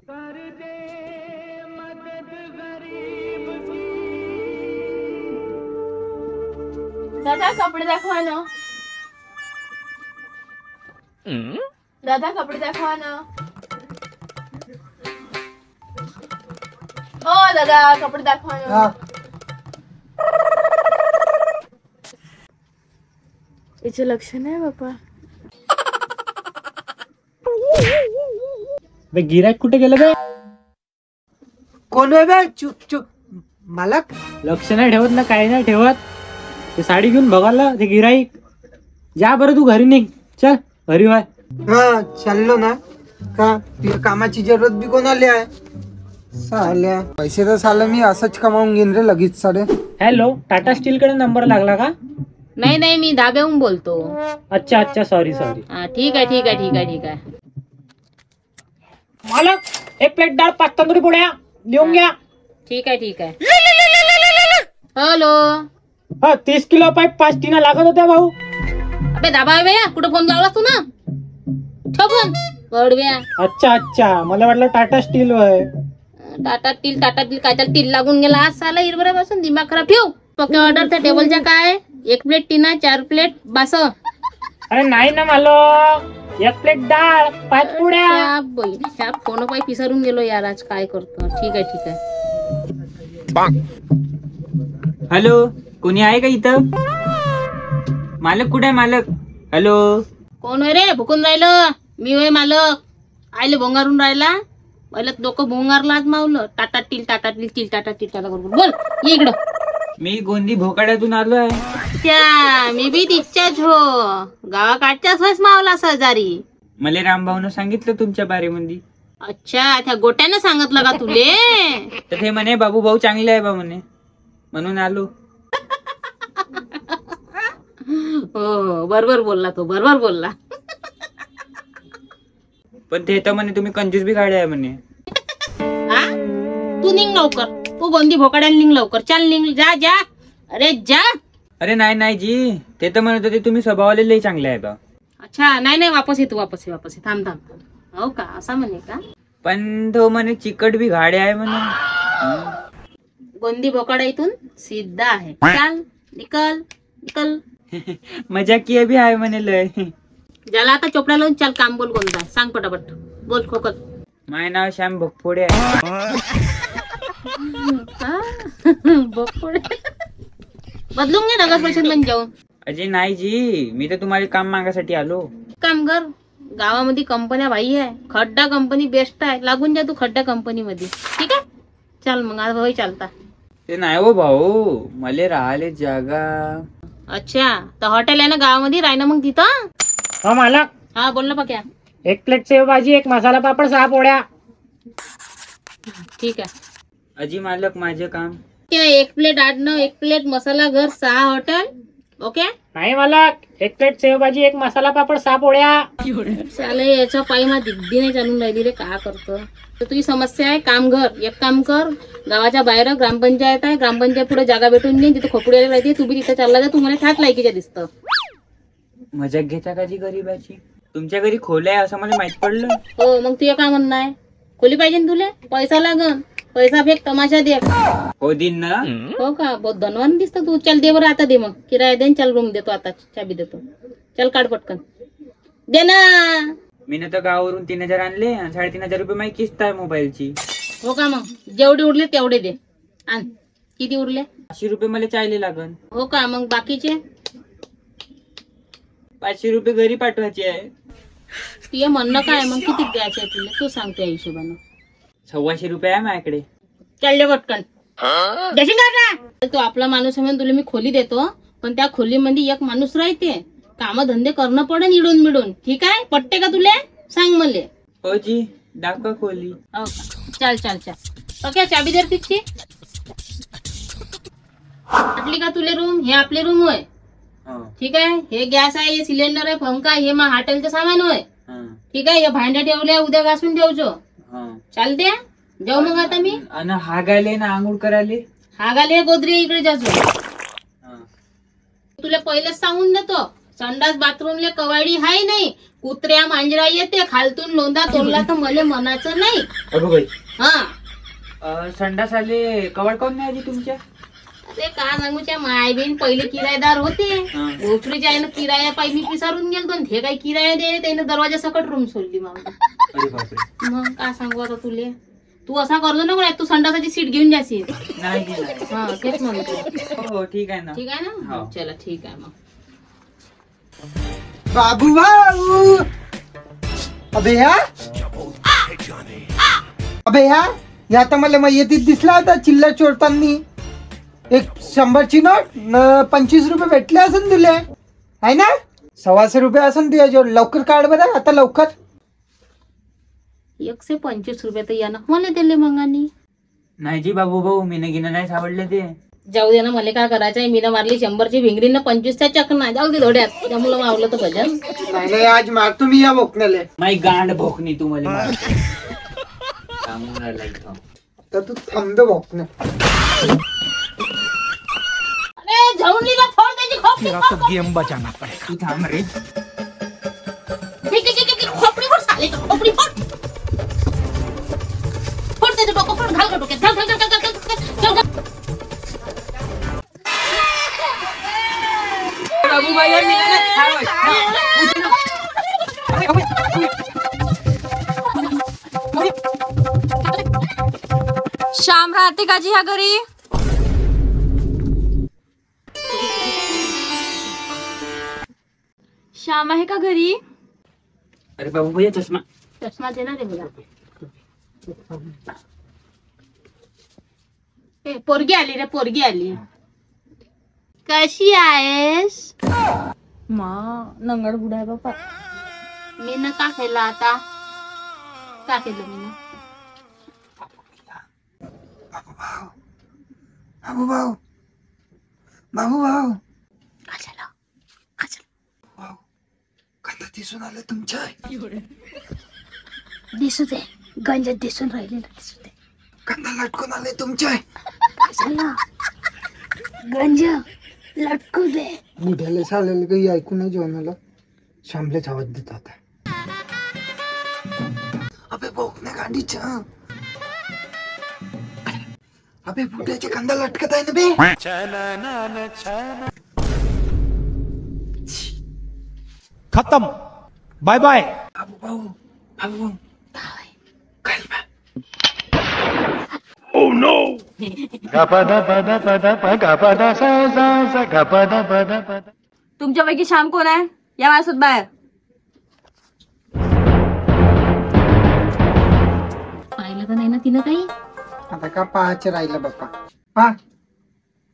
दादा कपडे दाखवा ना. दादा कपडे दाखवा ना. हो दादा कपडे दाखवा ना. याचं लक्ष नाही बापा. गिरायक कुठे गेलं बे? कोण आहे बे? चुप चुप मालक. लक्ष नाही ठेवत ना, काही नाही ठेवत. ते साडी घेऊन बघायला ते गिराईक. जा बरं तू घरी निघ. चल घरी वाय. हा चाललो ना. का तुझ्या कामाची जरूरत बी कोणाला आहे? साल्या पैसे तर साला मी असंच कमावून घेईन रे लगेच साडे. हॅलो, टाटा स्टील कडे नंबर लागला का? नाही नाही, मी धाब्याहून बोलतो. अच्छा अच्छा, सॉरी सॉरी. ठीक आहे ठीक आहे ठीक आहे ठीक आहे. मालक, एक प्लेट डाळ 5 तंदुरी पोळ्या लिहून घ्या. ठीक आहे ठीक आहे. हॅलो. हा 30 किलो पाईप 5 टीना लागत होत्या भाऊ. अबे दाबा आहे बे, कुठं फोन लावलास तू ना? ठेव फोन बडव्या. अच्छा अच्छा, मला वाटलं टाटा स्टील होय. टाटा टील काय त्याला टील लागून गेला आज साला हिरभऱ्यापासून. दिमाग खराब ठेव. पक्के ऑर्डर त्या टेबलच्या काय 1 प्लेट टीना 4 प्लेट बास. अरे नाही ना मालक, 1 प्लेट डाळ 5 पोळ्या. ह्या फोन पाय पिसरून गेलो यार, आज काय करतो. ठीक आहे ठीक आहे. हॅलो, कोणी आहे का इथं? मालक कुठे आहे मालक? हॅलो. कोण आहे रे? भुकून राहिलं. मी होय मालक. आयले भोंगारून राहिला. पहिलं डोकं भोंगारला आज मावलं. टाटा टील टाटा टाटा करून बोल. ये इकडं. मी गोंदी भोकाड्यातून आलो आहे. त्या मी बी तिच्याच हो. गावाकाठच्याच होस मावला सहजारी. मला रामभाऊनं सांगितलं तुमच्या बारेमध्ये. अच्छा, त्या गोट्यानं सांगितलं का तुले? तर ते म्हणे बाबू भाऊ चांगले आहे बा म्हणे, म्हणून आलो. हो बरोबर बोलला तो, बरोबर बोलला. पण ते तर म्हणे तुम्ही कंजूस बी गाडी आहे म्हणे. तू निघ लवकर. तू गोंदी भोकाड्याला निघ लवकर. चल निघ. जा जा. अरे जा. अरे नाही नाही जी, ते तर म्हणत होते तुम्ही स्वभावाला लई चांगले आहे बा. अच्छा नाही नाही, वापस ये तू. वापस ये. थांब. हो का, असा म्हणे का? पण तो म्हणे चिकट बी गाडी आहे म्हणे. गोंदी भोकाडा इथून सीधा आहे. चल निकल. मजा की बी आहे म्हणे लय. ज्याला आता चोपडा लावून चल काम बोल. कोणता सांग पटापट बोल. खोकत. माझे नाव श्याम भोगफोडे आहे. बघ बदलून घे नगर परिषद मध्ये जाऊन. अजय नाही जी, मी तर तुम्हाला काम मागासाठी आलो. काम कर. गावामध्ये कंपन्या भाई आहे. खड्डा कंपनी बेस्ट आहे. लागून जा तू खड्डा कंपनी मध्ये. ठीक आहे चल मग. आज भाई चालता. ते नाही हो भाऊ, मला राहिले जागा. अच्छा, तर हॉटेल आहे ना गावामध्ये, राह ना मग तिथं. हा मालक. हा बोल ना पक्या. 1 प्लेट सेव भाजी, 1 मसाला पापड, 6 पोळ्या. ठीक आहे. अजी मालक माझे काम. 1 प्लेट आडणं, 1 प्लेट मसाला घर, 6 हॉटेल. ओके. नाही मालक, 1 प्लेट सेव भाजी, 1 मसाला पापड, 6 पोळ्या. चाले याच्या पायी मा दिग्दी नाही चालून राहिली रे. का करतो? तर तुझी समस्या आहे काम घर. एक काम कर, गावाच्या बाहेर ग्रामपंचायत आहे. ग्रामपंचायत पुढे जागा भेटून दे. तिथे खोपडी राहते. तू बी तिथे चालला जा. तू मला ह्याच लायकीच्या दिसतं. मजाक घेता का जी गरीबाची? तुमच्या घरी खोल्या आहे असं मला माहित पडलं. हो मग तुझं काय म्हणणं आहे? खोली पाहिजे ना तुला? पैसा लागन. पैसा फेक तमाशा दे. हो दिन ना. हो का, बहुत धनवान दिसतो तू. चल दे बरं आता. दे मग किराया दे. चल रूम देतो आता. चाबी देतो. चल काढ पटकन. दे ना. मी ना तर गावावरून 3000 आणले आणि 3500 रुपये माझी किस्त आहे मोबाईलची. हो का, मग जेवढे उरले तेवढे दे. आण. किती उरले? 500 रुपये मला चायले लागन. हो का, मग बाकीचे 500 रुपये घरी पाठवायचे आहे. तुझं म्हणणं काय? मग किती द्यायचे आहे तुला? तू सांग त्या हिशोबानं. 125 रुपये आहे माझ्याकडे. चल दे पटकन. देशील का? तो आपला माणूस आहे म्हणून तुला मी खोली देतो. पण त्या खोलीमध्ये एक माणूस राहते. काम धंदे करणं पडेल इडून मिडून. ठीक आहे, पटते का तुला? सांग मले. हो जी, दाखवा खोली. हो का, चल. ओके, चाबी दे तिची. वाटली का तुले रूम? हे आपले रूम होय. ठीक आहे. हे गॅस आहे, हे सिलेंडर आहे, पंखा आहे. हे मग हॉटेलचं सामान होय. ठीक आहे. हे भांड्या ठेवल्या, उद्या घासून ठेवचो. चालते. जाऊ मग आता मी. आणि हा गायले ना आंघोळ करायले. हा गाले गोदरी इकडे जातो. तुला पहिलेच सांगून देतो, संडास बाथरूमले कवाडी हाय नाही. कुत्र्या मांजरा येते खालतून लोंदा तोडला तर मले मनाचं नाही. अगो बाई हा संडास आले कवड काऊन नाही आली तुमच्या? अरे का सांगूच्या मायबीन पहिले किरायदार होते. हा. ओपरीच्या आईनं किराया पायी मी पिसारून गेलो आणि हे काही किराया दे त्यानं दरवाजा सकट रूम सोडली मग. अरे बापरे. मग काय सांगू आता तुले. तू असा करतो नको तू संडासाची सीट घेऊन जाशील. नाही नाही. हा तेच म्हणतो. हो ठीक आहे ना. ठीक आहे ना हो. चला ठीक आहे मग. बाबू भाऊ अबे या तर मला मयतीत दिसला होता चिल्लर चोरतानी. एक 100ची नोट 25 रुपये भेटले असन तुले आहे ना. 125 रुपये असन तुझ्याजवळ. लवकर काढ बरं आता लवकर. 125 रुपये तर यानं मला दिले मंगानी. नाही जी बाबू भाऊ मी घेणं नाही सावडले ते. जाऊ दे ना मला काय करायचंय. मी मारली 100ची भिंगरीनं 25च्या चकना. जाऊ दे थोड्यात त्यामुळे मावलं तर भजन. नाही आज मारतो मी या बोकण्याले. माई गांड भोकणी तू मला सांगून राहिला इथं. तर तू थांब भोकण्या. अरे झवणीला फोड त्याची खोपडी. तू थांब रे. खोपडी फोड साले खोपडी फोड. फोड त्याचं डोकं फोड. घाल का डोक्यात. घाल. बाबू भाई यार मी श्याम राहते का जी ह्या घरी? श्याम आहे का घरी? अरे बाबू भैया चष्मा. चष्मा दे ना रे मला. पोरगी आली रे पोरगी आली. कशी आहेस? मा नंगड बुडा आहे बापा. मी न का केला आता. का केलं मी न. बाबू भाऊ बाबू भाऊ कशाला भाऊ कांदा दिसून आलं तुमच्या. दिसू दे. गंजत दिसून राहिलेला दिसू दे. कांदा लटकून आले तुमच्या. कशाला गंज लटकू दे. बुढ्याला चालेल काही ऐकू नाही जेवणाला. शांबलेच आवाज देत आता. अबे बोकण्या गांडीच्या. अबे बुढ्याचे कांदा लटकत आहे ना बे. खत्म. Bye bye. बाबू भाऊ बाबू भाऊ काय बा? तुमच्यापैकी श्याम कोण आहे? या माझ्यासोबत बाहेर. पाहिलं तर नाही ना तिनं काही. आता का पाहायचं राहिलं बाप्पा. पा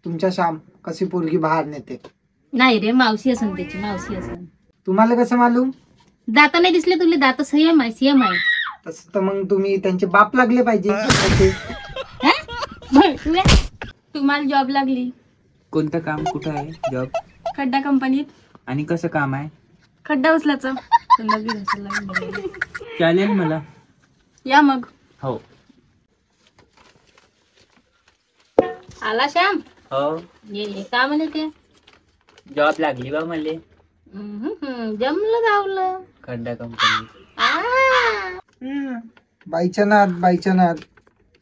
तुमच्या शाम कशी पोरगी बाहेर नेते. नाही रे मावशी असन त्याची मावशी असन. तुम्हाला कसं मालूम. दात नाही दिसले तुले. दात सेम आहे. तसं तर मग तुम्ही त्यांचे बाप लागले पाहिजे. तुम्हाला जॉब लागली कोणतं काम कुठं आहे जॉब? खड्डा कंपनीत. आणि कसं काम आहे? खड्डा उचलायचं. संडास बी घासायला लागेल. चालेल मला. या मग. हो आला श्याम. हो ये का म्हणे ते. जॉब लागली बा मले जमलं धावलं. खड्डा कंपनी. बाईच्या नाद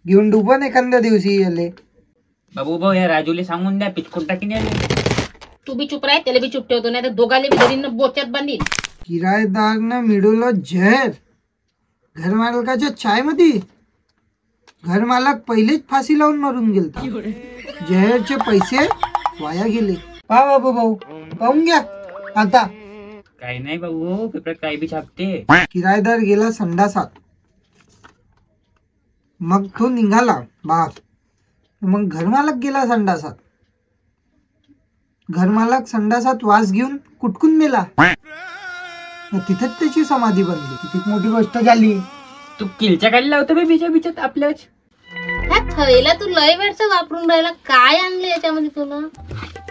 घेऊन डुबन एखाद्या दिवशी येले. बाबू भाऊ या राजूले सांगून द्या पिचकून टाकीन याले. तू बी चुप राह. त्याला बी चुप ठेवतो नाही तर दोघाले बी घरीनं बोच्यात बांधील. किरायदारनं मिळवलं जहर घर मालकाच्या चाय मध्ये. घर मालक पहिलेच फाशी लावून मरून गेलता. जहरचे पैसे वाया गेले. पहा बाबू भाऊ पाहून घ्या आता. काही नाही बाबू पेपरात काही बी छापते. किरायदार गेला संडासात. मग तो निघाला बाहेर. मग घरमालक गेला संडासात. घरमालक संडासात वास घेऊन कुटकून मेला. तिथेच त्याची समाधी बनली. किती मोठी गोष्ट झाली. तू किलच्या खाली लावतो बे बिचात आपल्याच. ह्या थैला तू लय वेळचं वापरून राहिला. काय आणलं याच्यामध्ये तुला.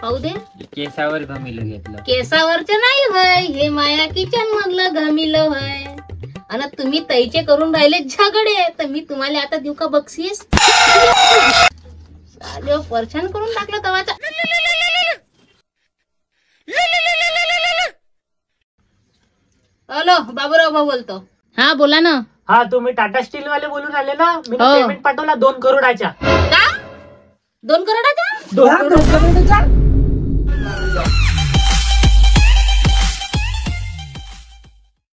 पाहू दे. केसावर घमिलं घेतलं. केसावरचे नाही होय. हे माया किचन मधलं घमिलं होय. आणि तुम्ही तैचे करून राहिले झगडे. तर मी तुम्हाला आता देऊ का बक्षीस. परछान करून टाकलं तवाचा. हॅलो बाबूराव भाऊ बोलतो. हा बोला ना. हा तुम्ही टाटा स्टील वाले बोलून आले ना. मी हो. पेमेंट पाठवला 2 करोडाच्या. का 2 करोडाचा? 2 करोडाचा